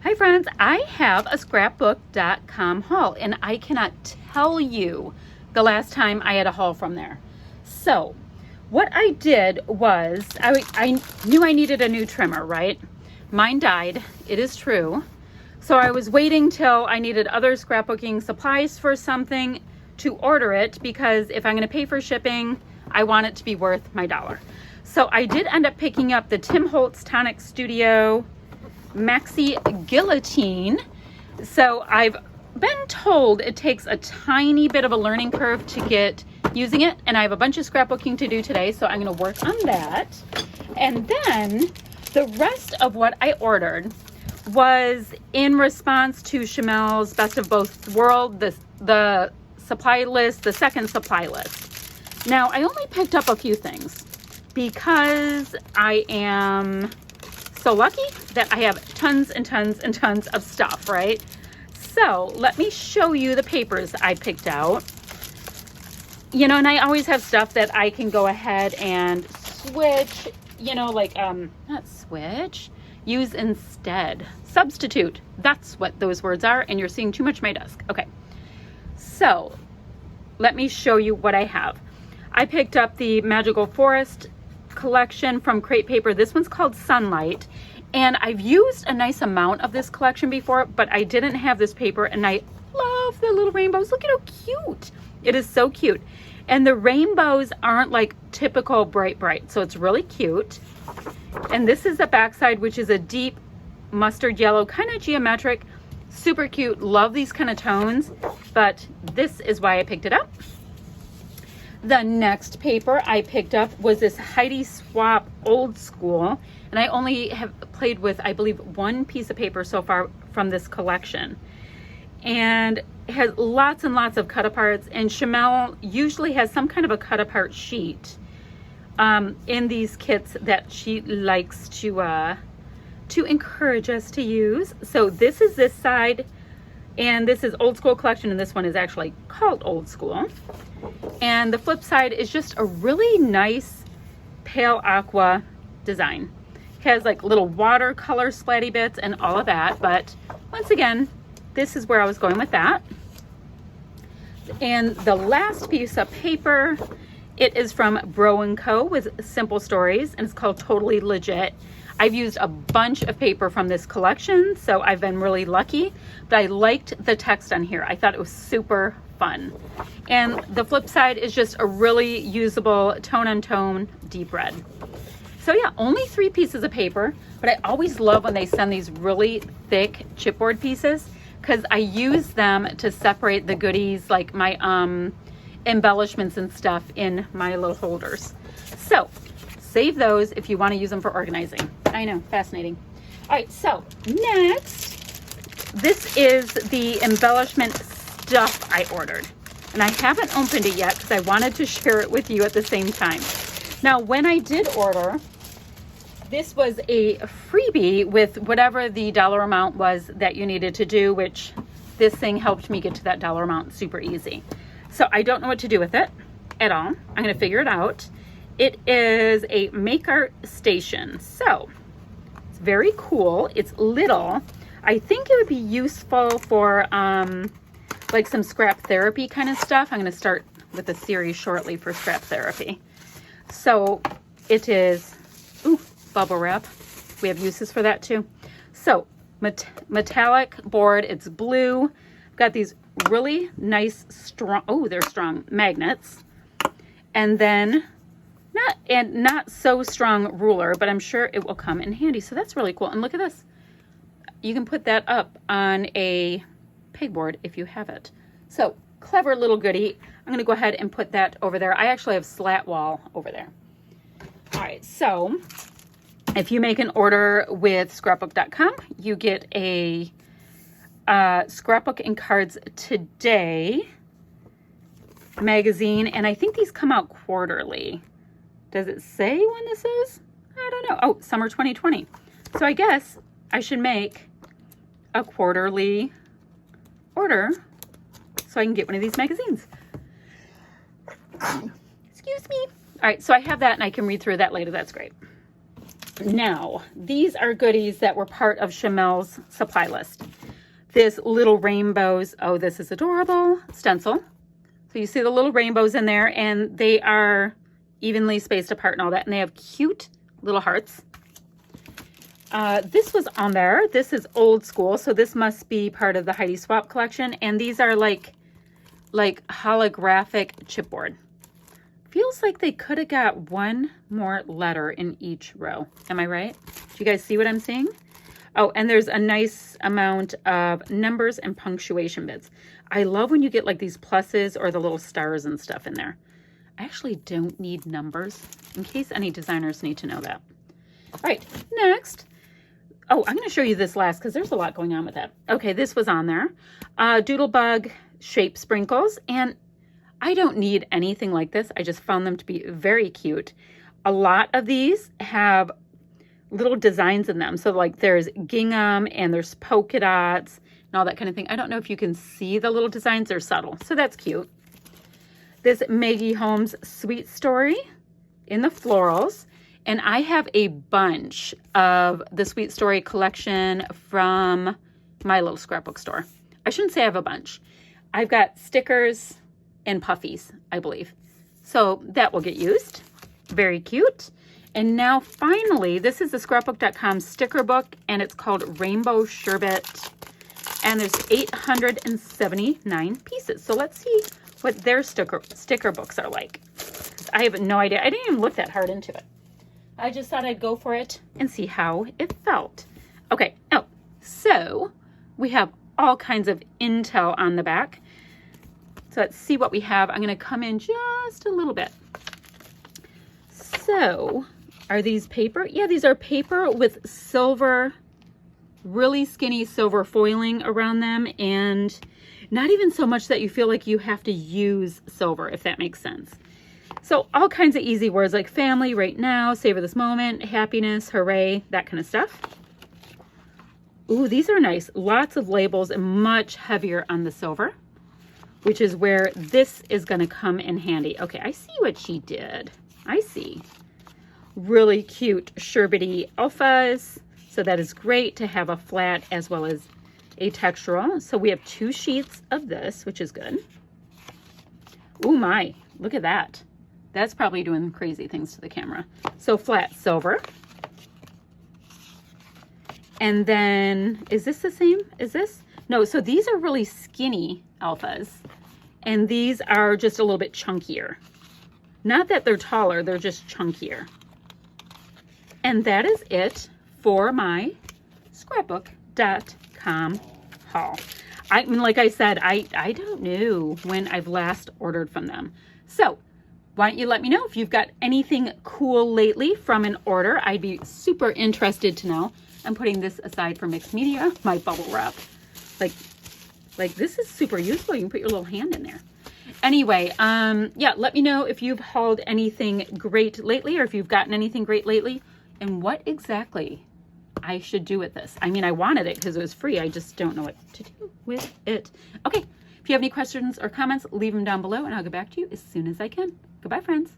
Hi friends, I have a scrapbook.com haul and I cannot tell you the last time I had a haul from there. So what I did was, I knew I needed a new trimmer, right? Mine died, it is true. So I was waiting till I needed other scrapbooking supplies for something to order it, because if I'm going to pay for shipping, I want it to be worth my dollar. So I did end up picking up the Tim Holtz Tonic Studio Maxi Guillotine. So I've been told it takes a tiny bit of a learning curve to get using it, and I have a bunch of scrapbooking to do today, so I'm going to work on that. And then the rest of what I ordered was in response to Shimelle'S Best of Both Worlds, the supply list, the second supply list. Now I only picked up a few things because I am so lucky that I have tons and tons and tons of stuff, right? So let me show you the papers I picked out. You know, and I always have stuff that I can go ahead and switch, you know, like, not switch, use instead, substitute. That's what those words are, and you're seeing too much of my desk. Okay, so let me show you what I have. I picked up the Magical Forest collection from Crate Paper. This one's called Sunlight, and I've used a nice amount of this collection before, but I didn't have this paper, and I love the little rainbows. Look at how cute. It is so cute. And the rainbows aren't like typical bright, so it's really cute. And this is the backside, which is a deep mustard yellow, kind of geometric, super cute. Love these kind of tones, but this is why I picked it up. The next paper I picked up was this Heidi Swapp Old School, and I only have played with, I believe, one piece of paper so far from this collection. And it has lots and lots of cut aparts, and Shimelle usually has some kind of a cut apart sheet in these kits that she likes to encourage us to use. So this is this side, and this is Old School collection, and this one is actually called Old School. And the flip side is just a really nice pale aqua design. It has like little watercolor splatty bits and all of that, but once again, this is where I was going with that. And the last piece of paper, it is from Bro & Co. with Simple Stories, and it's called Totally Legit. I've used a bunch of paper from this collection, so I've been really lucky, but I liked the text on here. I thought it was super fun. And the flip side is just a really usable tone-on-tone deep red. So yeah, only 3 pieces of paper, but I always love when they send these really thick chipboard pieces, because I use them to separate the goodies, like my embellishments and stuff, in my little holders. So save those if you want to use them for organizing. I know, fascinating. All right, so next, this is the embellishment stuff I ordered, and I haven't opened it yet because I wanted to share it with you at the same time. Now, when I did order, this was a freebie with whatever the dollar amount was that you needed to do, which this thing helped me get to that dollar amount super easy. So I don't know what to do with it at all. I'm going to figure it out. It is a make art station. So it's very cool. It's little. I think it would be useful for like some scrap therapy kind of stuff. I'm going to start with a series shortly for scrap therapy. So it is, ooh, bubble wrap. We have uses for that too. So metallic board, it's blue. I've got these really nice strong, oh, they're strong magnets. And then not so strong ruler, but I'm sure it will come in handy. So that's really cool. And look at this. You can put that up on a pegboard if you have it. So clever little goodie. I'm going to go ahead and put that over there. I actually have slat wall over there. All right, so if you make an order with scrapbook.com, you get a Scrapbook and Cards Today magazine, and I think these come out quarterly. Does it say when this is? I don't know. Oh, summer 2020. So I guess I should make a quarterly order so I can get one of these magazines. Excuse me. All right, so I have that and I can read through that later. That's great. Now, these are goodies that were part of Shimelle's supply list. This little rainbows, oh, this is adorable, stencil. So you see the little rainbows in there, and they are evenly spaced apart and all that, and they have cute little hearts. This was on there. This is old school, so this must be part of the Heidi Swap collection, and these are like holographic chipboard. Feels like they could have got one more letter in each row. Am I right? Do you guys see what I'm seeing? Oh, and there's a nice amount of numbers and punctuation bits. I love when you get like these pluses or the little stars and stuff in there. I actually don't need numbers, in case any designers need to know that. All right, next. Oh, I'm going to show you this last because there's a lot going on with that. Okay, this was on there. Doodlebug shape sprinkles, and I don't need anything like this. I just found them to be very cute. A lot of these have little designs in them. So like there's gingham and there's polka dots and all that kind of thing. I don't know if you can see the little designs. They're subtle. So that's cute. This Maggie Holmes Sweet Story in the florals. And I have a bunch of the Sweet Story collection from my little scrapbook store. I shouldn't say I have a bunch. I've got stickers and puffies, I believe. So that will get used. Very cute. And now finally, this is the scrapbook.com sticker book, and it's called Rainbow Sherbet. And there's 879 pieces. So let's see what their sticker books are like. I have no idea. I didn't even look that hard into it. I just thought I'd go for it and see how it felt. Okay, oh, so we have all kinds of intel on the back. So let's see what we have. I'm going to come in just a little bit. So, are these paper? Yeah, these are paper with silver, really skinny silver foiling around them, and not even so much that you feel like you have to use silver, if that makes sense. So all kinds of easy words like family, right now, savor this moment, happiness, hooray, that kind of stuff. Ooh, these are nice. Lots of labels and much heavier on the silver, which is where this is going to come in handy. Okay, I see what she did. I see. Really cute sherbety alphas. So that is great to have a flat as well as a textural. So we have 2 sheets of this, which is good. Oh my, look at that. That's probably doing crazy things to the camera. So flat silver. And then, is this the same? Is this? No, so these are really skinny alphas. And these are just a little bit chunkier. Not that they're taller, they're just chunkier. And that is it for my scrapbook.com haul. I mean, like I said, I don't know when I've last ordered from them. So why don't you let me know if you've got anything cool lately from an order. I'd be super interested to know. I'm putting this aside for mixed media, my bubble wrap. Like this is super useful. You can put your little hand in there. Anyway, yeah, let me know if you've hauled anything great lately or if you've gotten anything great lately and what exactly I should do with this. I mean, I wanted it because it was free. I just don't know what to do with it. Okay, if you have any questions or comments, leave them down below and I'll get back to you as soon as I can. Goodbye, friends.